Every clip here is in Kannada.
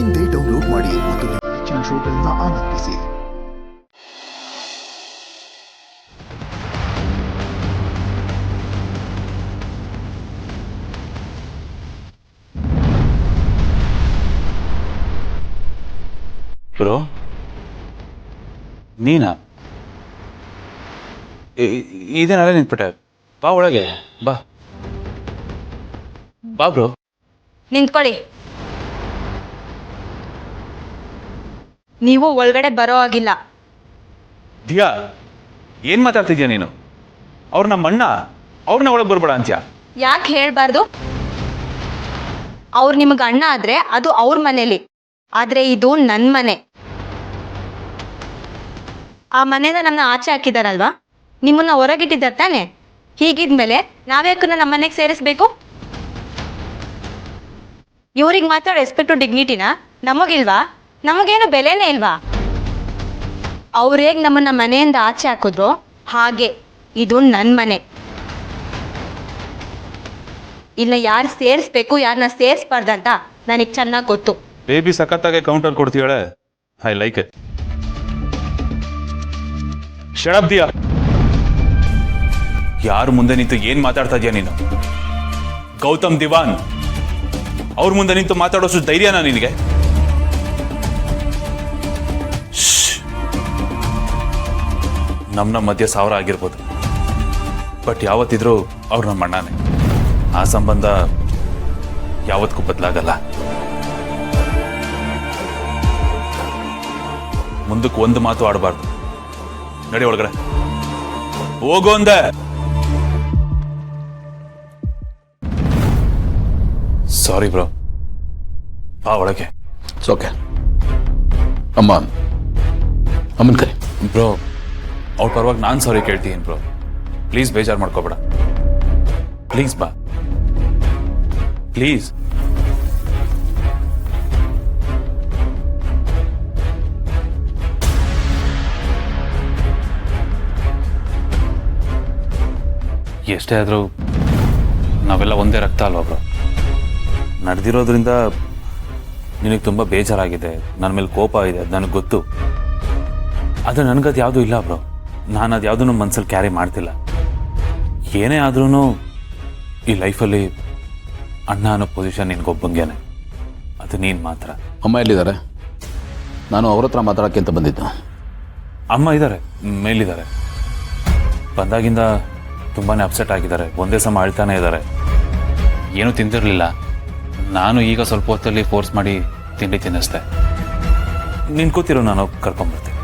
ಇಂದೇ ಡೌನ್ಲೋಡ್ ಮಾಡಿ ಮತ್ತು ಹೆಚ್ಚಿನ ಶೋಗಳನ್ನ ಆನಂದಿಸಿ. ಬ್ರೋ, ನೀನಾ? ಇದೇನಲ್ಲ ನಿಂತ್ಬಿಟ್ಟೆ. ಬಾ ಒಳಗೆ ಬಾ. ಬಾ ಬ್ರೋ. ನಿಂತ್ಕೊಳ್ಳಿ. ನೀವು ಒಳಗಡೆ ಬರೋ ಆಗಿಲ್ಲ. ದಿಯಾ, ಏನ್ ಮಾತಾಡ್ತಿದ್ಯಾ ನೀನು? ಅವ್ರು ನಮ್ಮ ಅಣ್ಣ, ಅವ್ರನ್ನ ಒಳಗೆ ಬರ್ಬೇಡ ಅಂತ್ಯಾ? ಯಾಕೆ ಹೇಳ್ಬಾರ್ದು? ಅವ್ರು ನಿಮಗೆ ಅಣ್ಣ ಆದ್ರೆ ಅದು ಅವ್ರ ಮನೇಲಿ, ಆದ್ರೆ ಇದು ನನ್ನ ಮನೆ. ಆ ಮನೇನ ನಮ್ಮನ್ನ ಆಚೆ ಹಾಕಿದಾರಲ್ವಾ, ನಿಮ್ಮನ್ನ ಹೊರಗಿಟ್ಟಿದ್ದಾರೆ ತಾನೆ. ಹೀಗಿದ್ಮೇಲೆ ನಾವ್ಯಾಕನ್ನ ನಮ್ಮ ಮನೆಗೆ ಸೇರಿಸ್ಬೇಕು? ಇವ್ರಿಗೆ ಮಾತ್ರ ರೆಸ್ಪೆಕ್ಟು ಡಿಗ್ನಿಟಿನ, ನಮಗಿಲ್ವಾ? ನಮಗೇನು ಬೆಲೆನೇ ಇಲ್ವಾ? ಅವ್ರು ಹೇಗೆ ನಮ್ಮನ್ನ ಮನೆಯಿಂದ ಆಚೆ ಹಾಕಿದ್ರು ಹಾಗೆ ಇದು ನನ್ನ ಮನೆ. ಇಲ್ಲ ಯಾರು ಸೇರಿಸ್ಬೇಕು ಯಾರನ್ನ ಸೇರಿಸ್ಬಾರ್ದಂತ ನನಗೆ ಚೆನ್ನಾಗಿ ಗೊತ್ತು. ಬೇಬಿ ಸಖತ್ತಾಗೆ ಕೌಂಟರ್ ಕೊಡ್ತೀವಳೆ. I like it. Shut up Diya. ಯಾರು ಮುಂದೆ ನಿಂತು ಏನ್ ಮಾತಾಡ್ತಾ ಇದೀಯ ನೀನು? ಗೌತಮ್ ದಿವಾನ್ ಅವ್ರ ಮುಂದೆ ನಿಂತು ಮಾತಾಡೋಷ್ಟು ಧೈರ್ಯನಾ ನಿನಗೆ? ನಮ್ಮ ಮಧ್ಯೆ 1000 ಆಗಿರ್ಬೋದು, ಬಟ್ ಯಾವತ್ತಿದ್ರೂ ಅವ್ರು ನಮ್ಮ ಅಣ್ಣನೇ. ಆ ಸಂಬಂಧ ಯಾವತ್ತಿಗೂ ಬದಲಾಗಲ್ಲ. ಮುಂದಕ್ಕೆ ಒಂದು ಮಾತು ಆಡಬಾರ್ದು. ನಡಿ ಒಳಗಡೆ ಹೋಗು ಅಂದೆ. ಸಾರಿ ಬ್ರೋ, ಬಾ ಒಳಗೆ. ಓಕೆ ಅಮ್ಮ, ಅಮ್ಮನ ಕರಿ. ಬ್ರೋ, ಅವ್ರ ಪರವಾಗಿ ನಾನು ಸಾರಿ ಕೇಳ್ತೀನಿ ಬ್ರೋ. ಪ್ಲೀಸ್ ಬೇಜಾರು ಮಾಡ್ಕೋಬೇಡ. ಪ್ಲೀಸ್ ಬಾ, ಪ್ಲೀಸ್. ಎಷ್ಟೇ ಆದರೂ ನಾವೆಲ್ಲ ಒಂದೇ ರಕ್ತ ಅಲ್ವಾ ಬ್ರೋ? ನಡೆದಿರೋದ್ರಿಂದ ನಿನಗೆ ತುಂಬ ಬೇಜಾರಾಗಿದೆ, ನನ್ನ ಮೇಲೆ ಕೋಪ ಇದೆ, ಅದು ನನಗೆ ಗೊತ್ತು. ಆದರೆ ನನಗದು ಯಾವುದೂ ಇಲ್ಲ ಬ್ರೋ. ನಾನು ಅದು ಯಾವುದೂ ಮನಸ್ಸಲ್ಲಿ ಕ್ಯಾರಿ ಮಾಡ್ತಿಲ್ಲ. ಏನೇ ಆದ್ರೂ ಈ ಲೈಫಲ್ಲಿ ಅಣ್ಣ ಅನ್ನೋ ಪೊಸಿಷನ್ ನಿನಗೊಬ್ಬಂಗೇನೆ, ಅದು ನೀನು ಮಾತ್ರ. ಅಮ್ಮ ಎಲ್ಲಿದ್ದಾರೆ? ನಾನು ಅವ್ರ ಹತ್ರ ಮಾತಾಡೋಕ್ಕೆ ಅಂತ ಬಂದಿದ್ದು. ಅಮ್ಮ ಇದ್ದಾರೆ, ಮೇಲಿದ್ದಾರೆ. ಬಂದಾಗಿಂದ ತುಂಬಾ ಅಪ್ಸೆಟ್ ಆಗಿದ್ದಾರೆ. ಒಂದೇ ಸಮ ಅಳ್ತಾನೆ ಇದ್ದಾರೆ. ಏನೂ ತಿಂದಿರಲಿಲ್ಲ. ನಾನು ಈಗ ಸ್ವಲ್ಪ ಹೊತ್ತಲ್ಲಿ ಫೋರ್ಸ್ ಮಾಡಿ ತಿಂಡಿ ತಿನ್ನಿಸ್ದೆ. ನೀನು ಕೂತಿರೋ, ನಾನು ಕರ್ಕೊಂಡ್ಬರ್ತೀನಿ.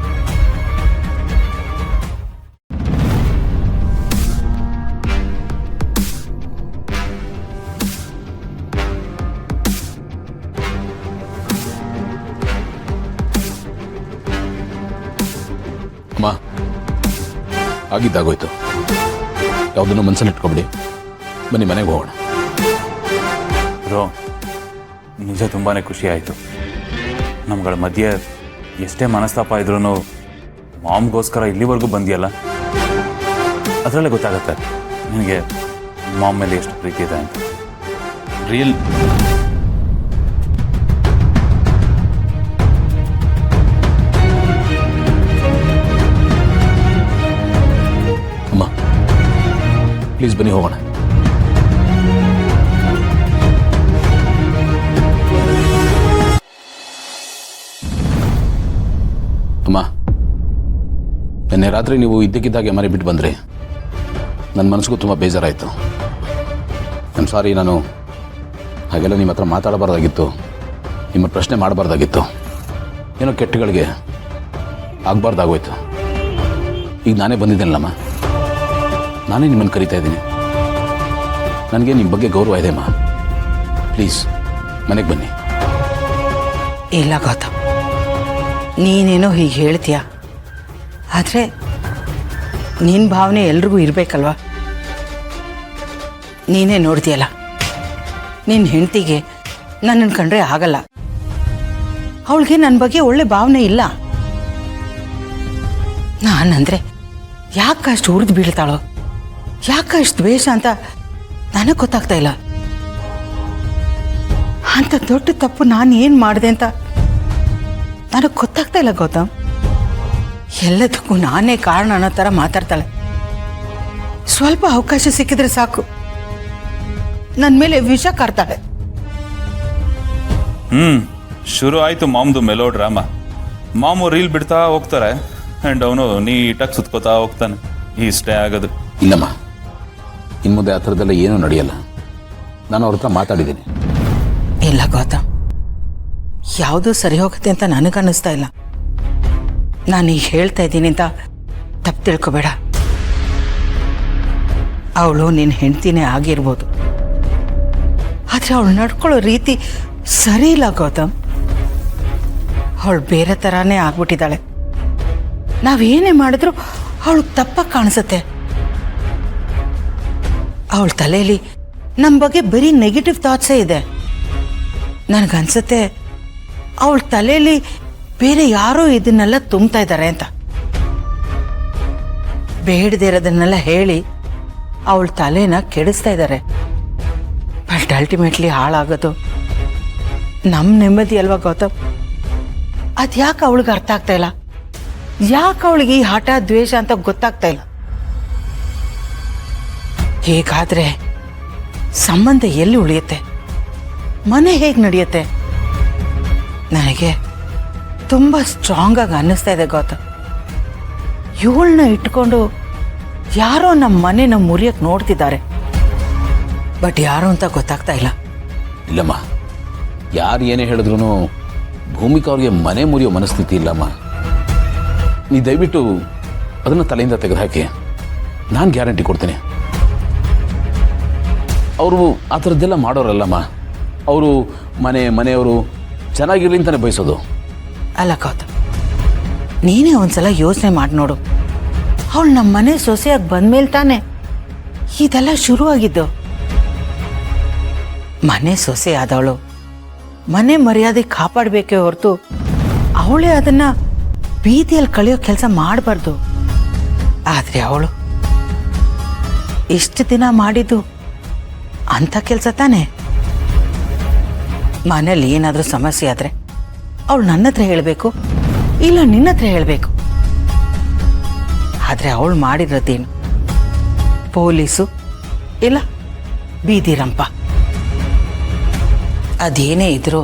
ಅಮ್ಮ, ಆಗಿದ್ದಾಗೋಯ್ತು. ಯಾವುದನ್ನು ಮನಸ್ಸಲ್ಲಿ ಇಟ್ಕೊಬಿಡಿ. ಬನ್ನಿ ಮನೆಗೆ ಹೋಗೋಣ. ಬ್ರೋ, ನಿಜ ತುಂಬಾ ಖುಷಿ ಆಯಿತು. ನಮ್ಗಳ ಮಧ್ಯೆ ಎಷ್ಟೇ ಮನಸ್ತಾಪ ಇದ್ರೂ ಮಾಮ್ಗೋಸ್ಕರ ಇಲ್ಲಿವರೆಗೂ ಬಂದಿಯಲ್ಲ, ಅದರಲ್ಲೇ ಗೊತ್ತಾಗತ್ತೆ ನಿನಗೆ ಮಾಮ್ ಮೇಲೆ ಎಷ್ಟು ಪ್ರೀತಿ ಇದೆ ಅಂತ. ರಿಯಲ್. ಅಮ್ಮ ಪ್ಲೀಸ್ ಬನ್ನಿ ಹೋಗೋಣ. ಅಮ್ಮ, ನಿನ್ನೆ ರಾತ್ರಿ ನೀವು ಇದ್ದಕ್ಕಿದ್ದಾಗೆ ಮನೆ ಬಿಟ್ಟು ಬಂದ್ರಿ. ನನ್ನ ಮನಸ್ಸಿಗೂ ತುಂಬ ಬೇಜಾರಾಯಿತು. ನಾನು ಸಾರಿ, ನಾನು ಹಾಗೆಲ್ಲ ನಿಮ್ಮ ಹತ್ರ ಮಾತಾಡಬಾರ್ದಾಗಿತ್ತು, ನಿಮ್ಮ ಪ್ರಶ್ನೆ ಮಾಡಬಾರ್ದಾಗಿತ್ತು. ಏನೋ ಕೆಟ್ಟಗಳಿಗೆ ಆಗಬಾರ್ದಾಗೋಯ್ತು. ಈಗ ನಾನೇ ಬಂದಿದ್ದೇನಲ್ಲಮ್ಮ, ನಾನೇ ನಿಮ್ಮನ್ನು ಕರಿತಾ ಇದ್ದೀನಿ. ನನಗೆ ನಿಮ್ಮ ಬಗ್ಗೆ ಗೌರವ ಇದೆ ಅಮ್ಮ. ಪ್ಲೀಸ್ ಮನೆಗೆ ಬನ್ನಿ. ಇಲ್ಲ ಗೌತಮ್, ನೀನೇನೋ ಹೀಗೆ ಹೇಳ್ತೀಯ, ಆದರೆ ನಿನ್ನ ಭಾವನೆ ಎಲ್ರಿಗೂ ಇರಬೇಕಲ್ವ? ನೀನೇ ನೋಡ್ತೀಯಲ್ಲ, ನಿನ್ನ ಹೆಂಡತಿಗೆ ನನ್ನನ್ನು ಕಂಡ್ರೆ ಆಗಲ್ಲ. ಅವಳಿಗೆ ನನ್ನ ಬಗ್ಗೆ ಒಳ್ಳೆ ಭಾವನೆ ಇಲ್ಲ. ನಾನಂದರೆ ಯಾಕಷ್ಟು ಉರಿದು ಬೀಳ್ತಾಳೋ, ಯಾಕಷ್ಟು ದ್ವೇಷ ಅಂತ ನನಗೆ ಗೊತ್ತಾಗ್ತಾ ಇಲ್ಲ. ಅಂಥ ದೊಡ್ಡ ತಪ್ಪು ನಾನು ಏನು ಮಾಡಿದೆ ಅಂತ ನನಗೆ ಗೊತ್ತಾಗ್ತಾ ಇಲ್ಲ ಗೌತಮ್. ಎಲ್ಲದಕ್ಕೂ ನಾನೇ ಕಾರಣ ಅನ್ನೋ ಥರ ಮಾತಾಡ್ತಾಳೆ. ಸ್ವಲ್ಪ ಅವಕಾಶ ಸಿಕ್ಕಿದ್ರೆ ಸಾಕು ನನ್ನ ಮೇಲೆ ವಿಷ ಕಾರ್ತಾಳೆ. ಶುರು ಆಯ್ತು ಮಾಮ್ದು ಮೆಲೋ ಡ್ರಾಮಾ. ಮಾಮು ರೀಲ್ ಬಿಡ್ತಾ ಹೋಗ್ತಾರೆ ಆ್ಯಂಡ್ ಅವನು ನೀಟಾಗಿ ಸುತ್ಕೋತಾ ಹೋಗ್ತಾನೆ. ಇಷ್ಟೇ ಆಗೋದು. ಇಲ್ಲಮ್ಮ, ಇನ್ನು ಮುಂದೆ ಆ ಥರದ್ದೆಲ್ಲ ಏನೂ ನಡೆಯಲ್ಲ. ನಾನು ಅವ್ರ ಹತ್ರ ಮಾತಾಡಿದ್ದೀನಿ. ಇಲ್ಲ ಗೌತಮ್, ಯಾವುದೂ ಸರಿ ಹೋಗುತ್ತೆ ಅಂತ ನನಗನ್ನಿಸ್ತಾ ಇಲ್ಲ. ನಾನು ಈಗ ಹೇಳ್ತಾ ಇದ್ದೀನಿ ಅಂತ ತಪ್ಪು ತಿಳ್ಕೊಬೇಡ. ಅವಳು ನಿನ್ನ ಹೆಂಡ್ತಿನೇ ಆಗಿರ್ಬೋದು, ಆದರೆ ಅವಳು ನಡ್ಕೊಳ್ಳೋ ರೀತಿ ಸರಿ ಇಲ್ಲ ಗೌತಮ್. ಅವಳು ಬೇರೆ ಥರನೇ ಆಗ್ಬಿಟ್ಟಿದ್ದಾಳೆ. ನಾವೇನೇ ಮಾಡಿದ್ರು ಅವಳು ತಪ್ಪಾಗಿ ಕಾಣಿಸುತ್ತೆ. ಅವಳ ತಲೆಯಲ್ಲಿ ನಮ್ಮ ಬಗ್ಗೆ ಬರೀ ನೆಗೆಟಿವ್ ಥಾಟ್ಸೇ ಇದೆ. ನನಗನ್ಸುತ್ತೆ ಅವಳ ತಲೆಯಲ್ಲಿ ಬೇರೆ ಯಾರೋ ಇದನ್ನೆಲ್ಲ ತುಂಬ್ತಾ ಇದ್ದಾರೆ ಅಂತ. ಬೇಡದೇ ಇರೋದನ್ನೆಲ್ಲ ಹೇಳಿ ಅವಳ ತಲೆನ ಕೆಡಿಸ್ತಾ ಇದ್ದಾರೆ. ಬಟ್ ಅಲ್ಟಿಮೇಟ್ಲಿ ಹಾಳಾಗೋದು ನಮ್ಮ ನೆಮ್ಮದಿ ಅಲ್ವಾ ಗೌತಮ್? ಅದು ಯಾಕೆ ಅವಳಿಗೆ ಅರ್ಥ ಆಗ್ತಾ ಇಲ್ಲ? ಯಾಕೆ ಅವಳಿಗೆ ಈ ಹಠ ದ್ವೇಷ ಅಂತ ಗೊತ್ತಾಗ್ತಾ ಇಲ್ಲ? ಹೀಗಾದ್ರೆ ಸಂಬಂಧ ಎಲ್ಲಿ ಉಳಿಯುತ್ತೆ? ಮನೆ ಹೇಗೆ ನಡೆಯುತ್ತೆ? ನನಗೆ ತುಂಬ ಸ್ಟ್ರಾಂಗ್ ಆಗಿ ಅನ್ನಿಸ್ತಾ ಇದೆ ಗೌತಮ್. ಇವಳನ್ನ ಇಟ್ಕೊಂಡು ಯಾರೋ ನಮ್ಮ ಮನೆನ ಮುರಿಯಕ್ಕೆ ನೋಡ್ತಿದ್ದಾರೆ, ಬಟ್ ಯಾರು ಅಂತ ಗೊತ್ತಾಗ್ತಾ ಇಲ್ಲ. ಇಲ್ಲಮ್ಮ, ಯಾರು ಏನೇ ಹೇಳಿದ್ರು ಭೂಮಿಕಾ ಅವ್ರಿಗೆ ಮನೆ ಮುರಿಯೋ ಮನಸ್ಥಿತಿ ಇಲ್ಲಮ್ಮ. ನೀ ದಯವಿಟ್ಟು ಅದನ್ನು ತಲೆಯಿಂದ ತೆಗೆದುಹಾಕಿ. ನಾನು ಗ್ಯಾರಂಟಿ ಕೊಡ್ತೀನಿ, ಅವರು ಆ ಥರದ್ದೆಲ್ಲ ಮಾಡೋರಲ್ಲಮ್ಮ. ಅವರು ಮನೆಯವರು ಚೆನ್ನಾಗಿರ್ಲಿ ಅಂತಾನೆ ಬಯಸೋದು. ಅಲ್ಲ ಗೌತಮ್, ನೀನೇ ಒಂದ್ಸಲ ಯೋಚನೆ ಮಾಡಿ ನೋಡು. ಅವಳು ನಮ್ಮ ಮನೆ ಸೊಸೆಯಾಗಿ ಬಂದ್ಮೇಲೆ ತಾನೆ ಇದೆಲ್ಲ ಶುರುವಾಗಿದ್ದು. ಮನೆ ಸೊಸೆ ಆದವಳು ಮನೆ ಮರ್ಯಾದೆ ಕಾಪಾಡಬೇಕೇ ಹೊರತು ಅವಳೇ ಅದನ್ನ ಬೀದಿಯಲ್ಲಿ ಕಳೆಯೋ ಕೆಲಸ ಮಾಡಬಾರ್ದು. ಆದರೆ ಅವಳು ಇಷ್ಟು ದಿನ ಮಾಡಿದ್ದು ಅಂಥ ಕೆಲಸ ತಾನೆ. ಮನೇಲಿ ಏನಾದರೂ ಸಮಸ್ಯೆ ಆದರೆ ಅವಳು ನನ್ನ ಹತ್ರ ಹೇಳಬೇಕು, ಇಲ್ಲ ನಿನ್ನ ಹತ್ರ ಹೇಳಬೇಕು. ಆದರೆ ಅವಳು ಮಾಡಿರೋದೇನು? ಪೊಲೀಸು ಇಲ್ಲ ಬೀದಿ ರಂಪ. ಅದೇನೇ ಇದ್ರೂ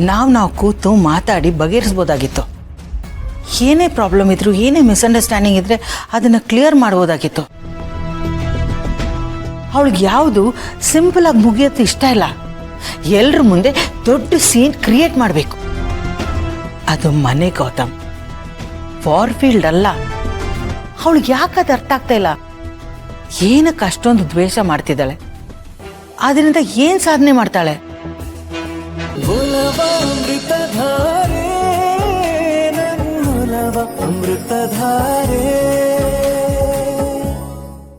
ನಾವು ಕೂತು ಮಾತಾಡಿ ಬಗೆಹರಿಸ್ಬೋದಾಗಿತ್ತು. ಏನೇ ಪ್ರಾಬ್ಲಮ್ ಇದ್ರು, ಏನೇ ಮಿಸ್ಅಂಡರ್ಸ್ಟ್ಯಾಂಡಿಂಗ್ ಇದ್ರೆ ಅದನ್ನು ಕ್ಲಿಯರ್ ಮಾಡ್ಬೋದಾಗಿತ್ತು. ಅವಳಿಗೆ ಯಾವುದು ಸಿಂಪಲ್ ಆಗಿ ಮುಗಿಯೋದು ಇಷ್ಟ ಇಲ್ಲ. ಎಲ್ಲರ ಮುಂದೆ ದೊಡ್ಡ ಸೀನ್ ಕ್ರಿಯೇಟ್ ಮಾಡಬೇಕು. ಅದು ಮನೆ ಗೌತಮ್, ವಾರ್ ಫೀಲ್ಡ್ ಅಲ್ಲ. ಅವಳಿಗೆ ಯಾಕದು ಅರ್ಥ ಆಗ್ತಾ ಇಲ್ಲ? ಏನಕ್ಕೆ ಅಷ್ಟೊಂದು ದ್ವೇಷ ಮಾಡ್ತಿದ್ದಾಳೆ? ಅದರಿಂದ ಏನು ಸಾಧನೆ ಮಾಡ್ತಾಳೆ?